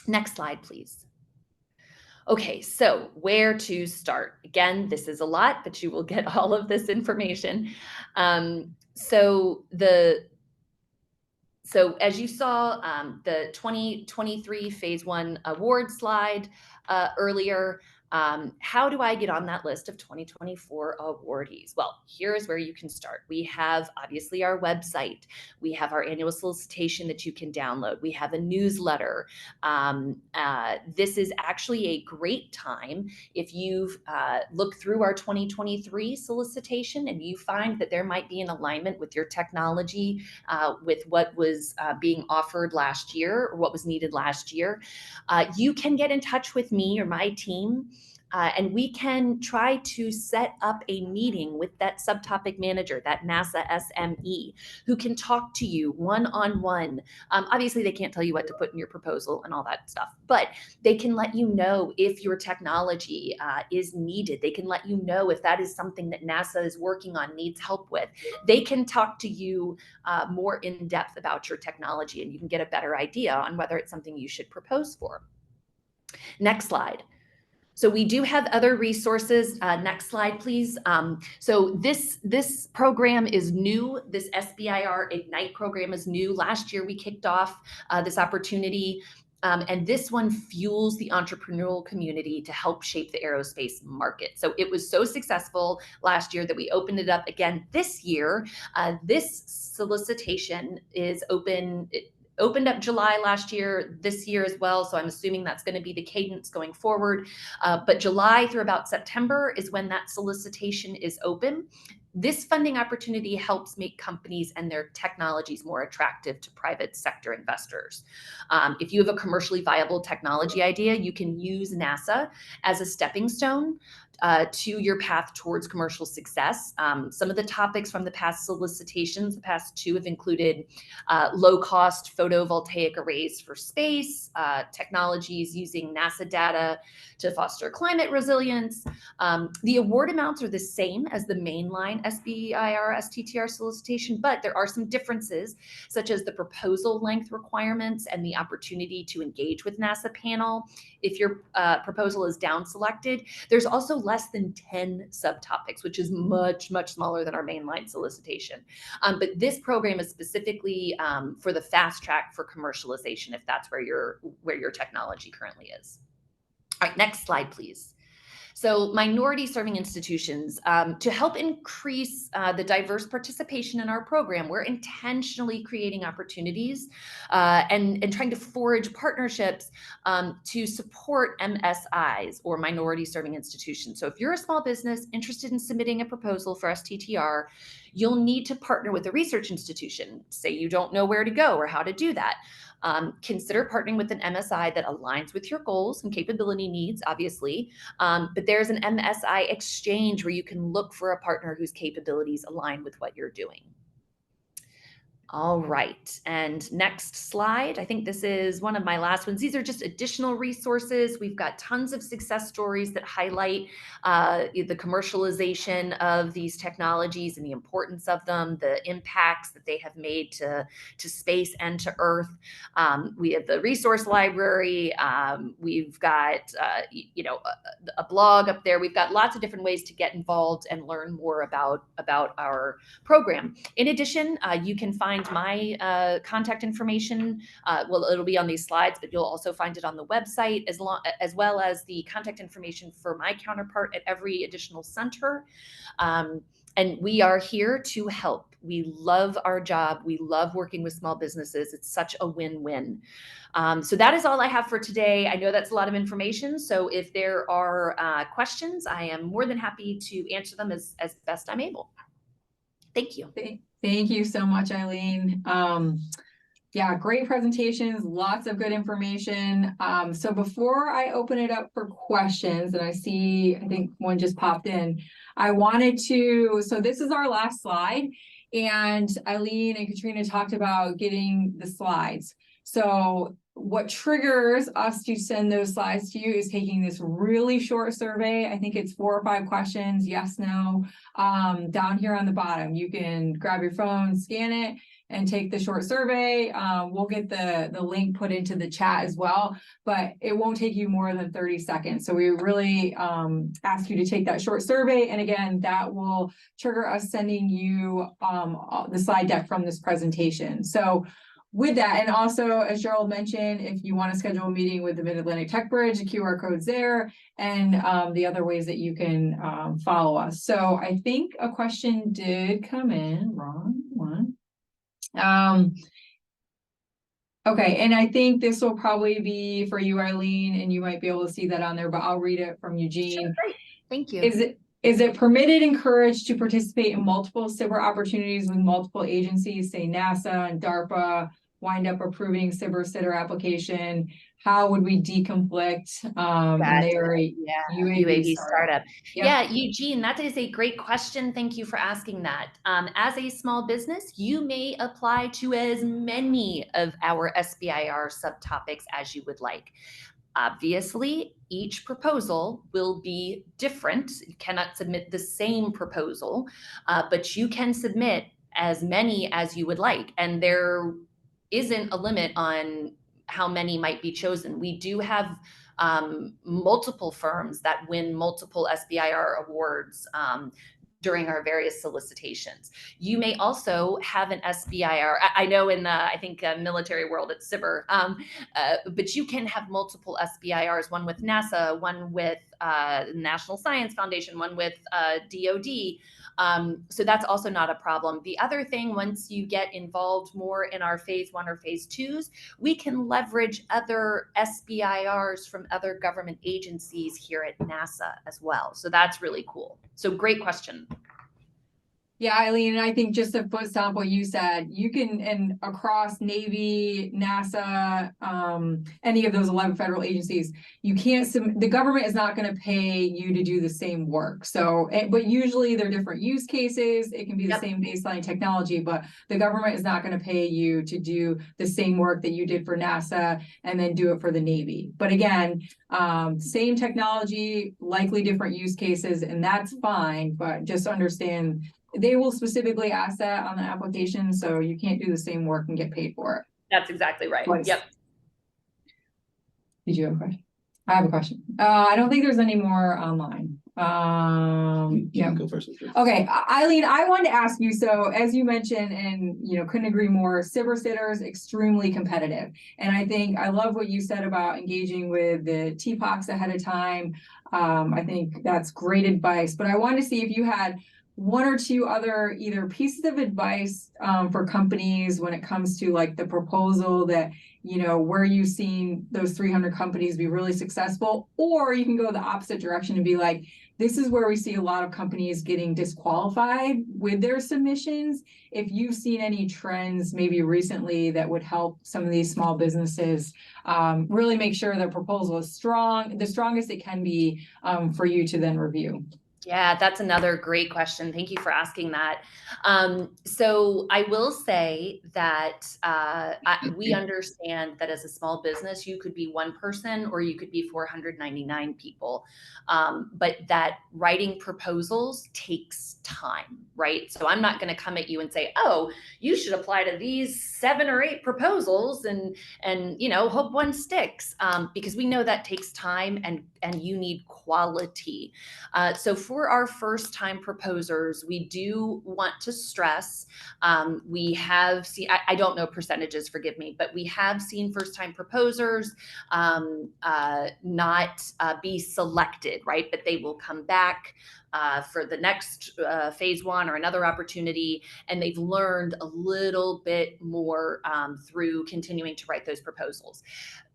Next slide, please. Okay, so where to start? Again, this is a lot, but you will get all of this information. So as you saw, the 2023 Phase 1 award slide earlier, how do I get on that list of 2024 awardees? Well, here's where you can start. We have obviously our website. We have our annual solicitation that you can download. We have a newsletter. This is actually a great time if you've looked through our 2023 solicitation and you find that there might be an alignment with your technology, with what was being offered last year or what was needed last year. You can get in touch with me or my team, and we can try to set up a meeting with that subtopic manager, that NASA SME, who can talk to you one-on-one. Obviously, they can't tell you what to put in your proposal and all that stuff, but they can let you know if your technology is needed. They can let you know if that is something that NASA is working on, needs help with. They can talk to you more in depth about your technology, and you can get a better idea on whether it's something you should propose for. Next slide. So we do have other resources. Next slide, please. So this program is new. This SBIR Ignite program is new. Last year, we kicked off this opportunity. And this one fuels the entrepreneurial community to help shape the aerospace market. So it was so successful last year that we opened it up again this year. This solicitation is open. It opened up July last year, this year as well. So I'm assuming that's going to be the cadence going forward. But July through about September is when that solicitation is open. This funding opportunity helps make companies and their technologies more attractive to private sector investors. If you have a commercially viable technology idea, you can use NASA as a stepping stone to your path towards commercial success. Some of the topics from the past solicitations, the past two, have included low-cost photovoltaic arrays for space, technologies using NASA data to foster climate resilience. The award amounts are the same as the mainline SBIR, STTR solicitation, but there are some differences, such as the proposal length requirements and the opportunity to engage with NASA panel. If your proposal is down selected, there's also less than 10 subtopics, which is much, much smaller than our mainline solicitation. But this program is specifically for the fast track for commercialization, if that's where your technology currently is. All right, next slide, please. So minority serving institutions, to help increase the diverse participation in our program, we're intentionally creating opportunities and trying to forge partnerships to support MSIs, or minority serving institutions. So if you're a small business interested in submitting a proposal for STTR, you'll need to partner with a research institution. Say you don't know where to go or how to do that. Consider partnering with an MSI that aligns with your goals and capability needs, obviously. But there's an MSI exchange where you can look for a partner whose capabilities align with what you're doing. All right, and next slide. I think this is one of my last ones. These are just additional resources. We've got tons of success stories that highlight the commercialization of these technologies and the importance of them, the impacts that they have made to space and to Earth. We have the resource library. We've got a blog up there. We've got lots of different ways to get involved and learn more about our program. In addition, you can find my contact information. Well, it'll be on these slides, but you'll also find it on the website, as well as the contact information for my counterpart at every additional center. And we are here to help. We love our job. We love working with small businesses. It's such a win-win. So that is all I have for today. I know that's a lot of information. So if there are questions, I am more than happy to answer them as best I'm able. Thank you. Thank you so much, Eileen. Yeah, great presentations, lots of good information. So before I open it up for questions, and I think one just popped in, so this is our last slide, and Eileen and Katrina talked about getting the slides. So what triggers us to send those slides to you is taking this really short survey. I think it's 4 or 5 questions, yes, no, down here on the bottom. You can grab your phone, scan it, and take the short survey. We'll get the link put into the chat as well, but it won't take you more than 30 seconds. So we really ask you to take that short survey. And again, that will trigger us sending you the slide deck from this presentation. So with that, and also, as Gerald mentioned, if you want to schedule a meeting with the Mid-Atlantic Tech Bridge, the QR code's there, and the other ways that you can follow us. So I think a question did come in, wrong one. Okay, and I think this will probably be for you, Eileen, and you might be able to see that on there, but I'll read it from Eugene. Sure, great. Thank you. Is it permitted, encouraged to participate in multiple SBIR opportunities with multiple agencies, say NASA and DARPA, wind up approving SBIR sitter application? How would we deconflict? And they are a UAV startup. Yep. Yeah, Eugene, that is a great question. Thank you for asking that. As a small business, you may apply to as many of our SBIR subtopics as you would like. Obviously, each proposal will be different. You cannot submit the same proposal, but you can submit as many as you would like. And there isn't a limit on how many might be chosen. We do have multiple firms that win multiple SBIR awards during our various solicitations. You may also have an SBIR. I know in I think military world it's SBIR, but you can have multiple SBIRs, one with NASA, one with National Science Foundation, one with DoD. So that's also not a problem. The other thing, once you get involved more in our phase 1 or phase 2s, we can leverage other SBIRs from other government agencies here at NASA as well. So that's really cool. So great question. Yeah, Eileen, and I think just to put on what you said, you can, and across Navy, NASA, any of those 11 federal agencies, you can't, the government is not going to pay you to do the same work. So, but usually they're different use cases. It can be the same baseline technology, but the government is not going to pay you to do the same work that you did for NASA and then do it for the Navy. But again, same technology, likely different use cases, and that's fine, but just understand they will specifically ask that on the application, so you can't do the same work and get paid for it. That's exactly right. Twice. Yep. Did you have a question? I have a question. I don't think there's any more online. You can go first. Okay, Eileen, I wanted to ask you, so as you mentioned, and couldn't agree more, SBIR sitters extremely competitive. And I think I love what you said about engaging with the TPOCs ahead of time. I think that's great advice, but I wanted to see if you had 1 or 2 other either pieces of advice for companies when it comes to like the proposal that, where you've seen those 300 companies be really successful, or you can go the opposite direction and be like, this is where we see a lot of companies getting disqualified with their submissions. If you've seen any trends maybe recently that would help some of these small businesses really make sure their proposal is strong, the strongest it can be for you to then review. Yeah, that's another great question. Thank you for asking that. So I will say that we understand that as a small business, you could be 1 person or you could be 499 people. But that writing proposals takes time, right? So I'm not going to come at you and say, oh, you should apply to these 7 or 8 proposals and hope one sticks, because we know that takes time and you need quality. So for our first time proposers, we do want to stress, we have seen, I don't know percentages, forgive me, but we have seen first time proposers not be selected, right? But they will come back for the next phase one or another opportunity, and they've learned a little bit more through continuing to write those proposals.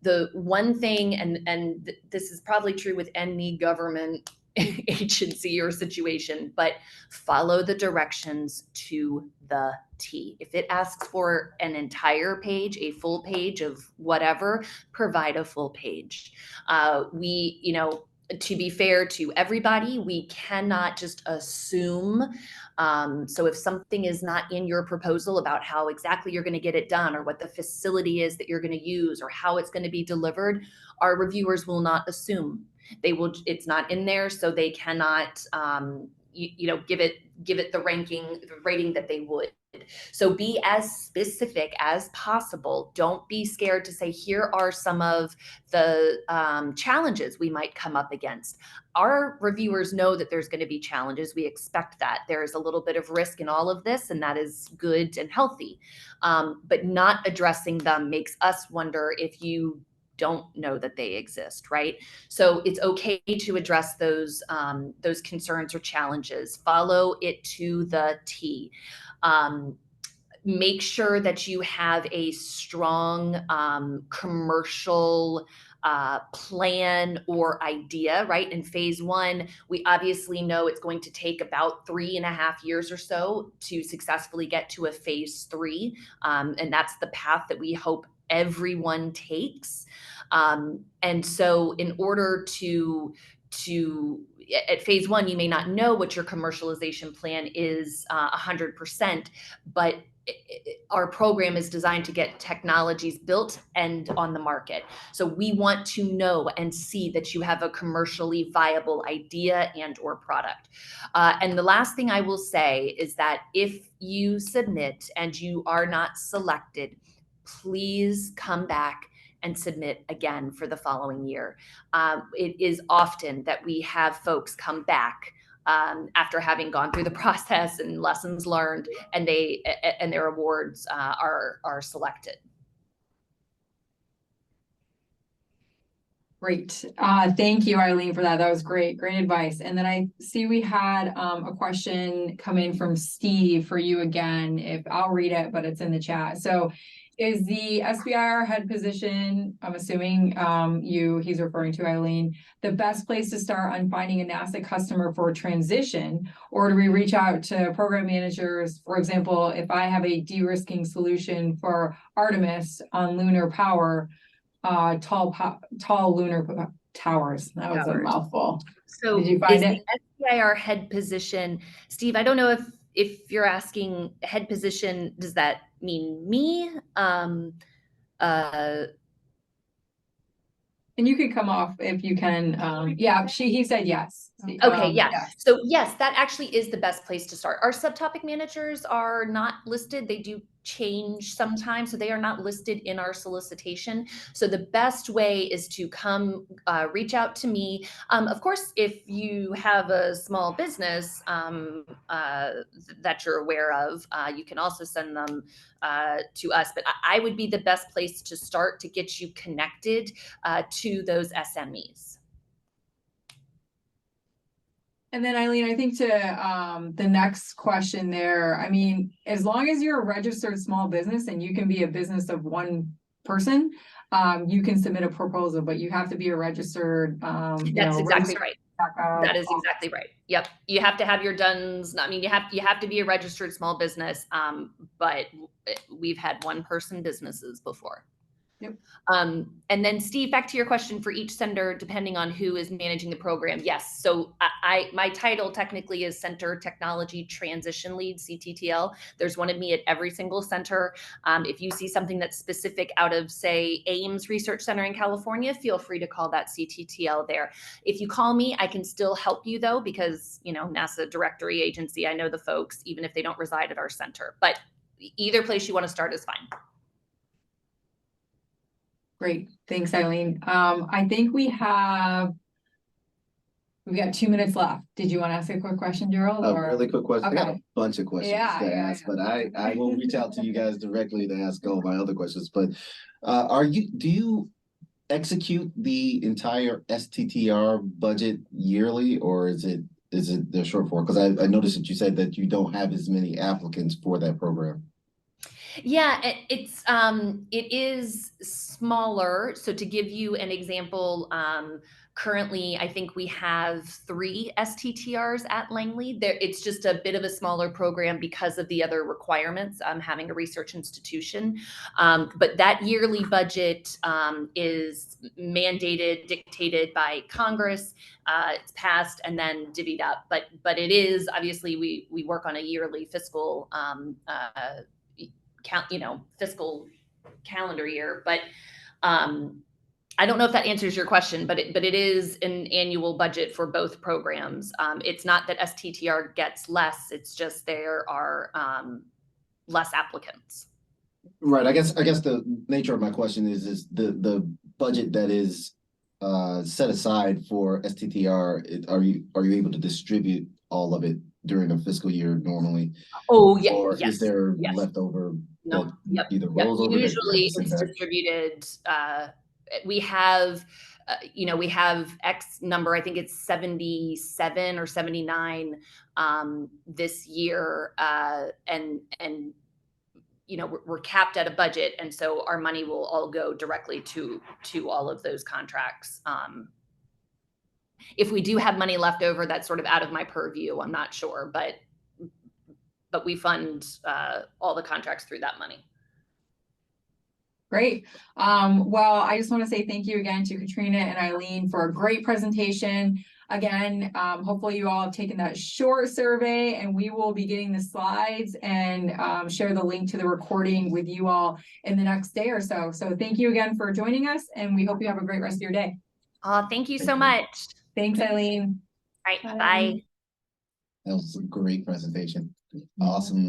The one thing, and this is probably true with any government agency or situation, but follow the directions to the T. If it asks for an entire page, a full page of whatever, provide a full page. To be fair to everybody, we cannot just assume. So if something is not in your proposal about how exactly you're going to get it done, or what the facility is that you're going to use, or how it's going to be delivered, our reviewers will not assume. They will, it's not in there, so they cannot give it the rating that they would. So be as specific as possible. Don't be scared to say, here are some of the challenges we might come up against. Our reviewers know that there's going to be challenges. We expect that. There's a little bit of risk in all of this, and that is good and healthy. But not addressing them makes us wonder if you don't know that they exist, right? So it's okay to address those concerns or challenges. Follow it to the T. Make sure that you have a strong commercial plan or idea, right? In phase one, we obviously know it's going to take about 3.5 years or so to successfully get to a phase 3. And that's the path that we hope everyone takes. And so in order to at phase 1, you may not know what your commercialization plan is 100%, but our program is designed to get technologies built and on the market. So we want to know and see that you have a commercially viable idea and or product. And the last thing I will say is that if you submit and you are not selected, please come back and submit again for the following year. It is often that we have folks come back after having gone through the process and lessons learned, and their awards are selected. Great. Thank you, Eileen, for that. That was great. Great advice. And then I see we had a question come in from Steve for you again. If I'll read it, but it's in the chat. So is the SBIR head position, I'm assuming he's referring to Eileen, the best place to start on finding a NASA customer for transition? Or do we reach out to program managers? For example, if I have a de-risking solution for Artemis on lunar power, tall lunar towers. That was a mouthful. So did you find it? The SBIR head position, Steve, I don't know if you're asking head position, does that mean me? And you could come off if you can. Yeah, he said yes. Okay, yeah. Yes. So yes, that actually is the best place to start. Our subtopic managers are not listed. They do change sometimes, so they are not listed in our solicitation. So the best way is to come reach out to me. Of course, if you have a small business that you're aware of, you can also send them to us. But I would be the best place to start to get you connected to those SMEs. And then Eileen, I think to the next question there, I mean, as long as you're a registered small business and you can be a business of one person, you can submit a proposal, but you have to be a registered. That's exactly right. That is exactly right. Yep. You have to have your DUNS. I mean, you have to be a registered small business, but we've had one-person businesses before. Yep. And then Steve, back to your question for each center, depending on who is managing the program. Yes. So my title technically is Center Technology Transition Lead, CTTL. There's one of me at every single center. If you see something that's specific out of, say, Ames Research Center in California, feel free to call that CTTL there. If you call me, I can still help you though, because, NASA directory agency, I know the folks, even if they don't reside at our center, but either place you want to start is fine. Great. Thanks, Eileen. I think we have We've got 2 minutes left. Did you want to ask a quick question, Gerald? A or? really quick question. I got a Okay. bunch of questions Yeah, to yeah, ask, yeah. but I will reach out to you guys directly to ask all my other questions. But do you execute the entire STTR budget yearly, or is it the short form? Because I noticed that you said that you don't have as many applicants for that program. Yeah, it is smaller. So to give you an example, currently I think we have 3 STTRs at Langley. It's just a bit of a smaller program because of the other requirements, having a research institution. But that yearly budget is mandated, dictated by Congress. It's passed and then divvied up. But it is, obviously, we work on a yearly fiscal fiscal calendar year. But I don't know if that answers your question, but it is an annual budget for both programs. It's not that STTR gets less, it's just there are less applicants. Right. I guess the nature of my question is the budget that is set aside for STTR, are you able to distribute all of it during a fiscal year normally? Oh, yeah. Or Yes. is there Yes. leftover No. that Yep. either Yep. rolls over? that you have Usually to send it's back? distributed. We have, we have X number, I think it's 77 or 79 this year. And we're capped at a budget. And so our money will all go directly to all of those contracts. If we do have money left over, that's sort of out of my purview. I'm not sure, but we fund all the contracts through that money. Great. Well, I just want to say thank you again to Katrina and Eileen for a great presentation. Again, hopefully you all have taken that short survey, and we will be getting the slides and share the link to the recording with you all in the next day or so. So thank you again for joining us, and we hope you have a great rest of your day. Thank you so much. Thanks, Eileen. All right. Bye. Bye. That was a great presentation. Awesome.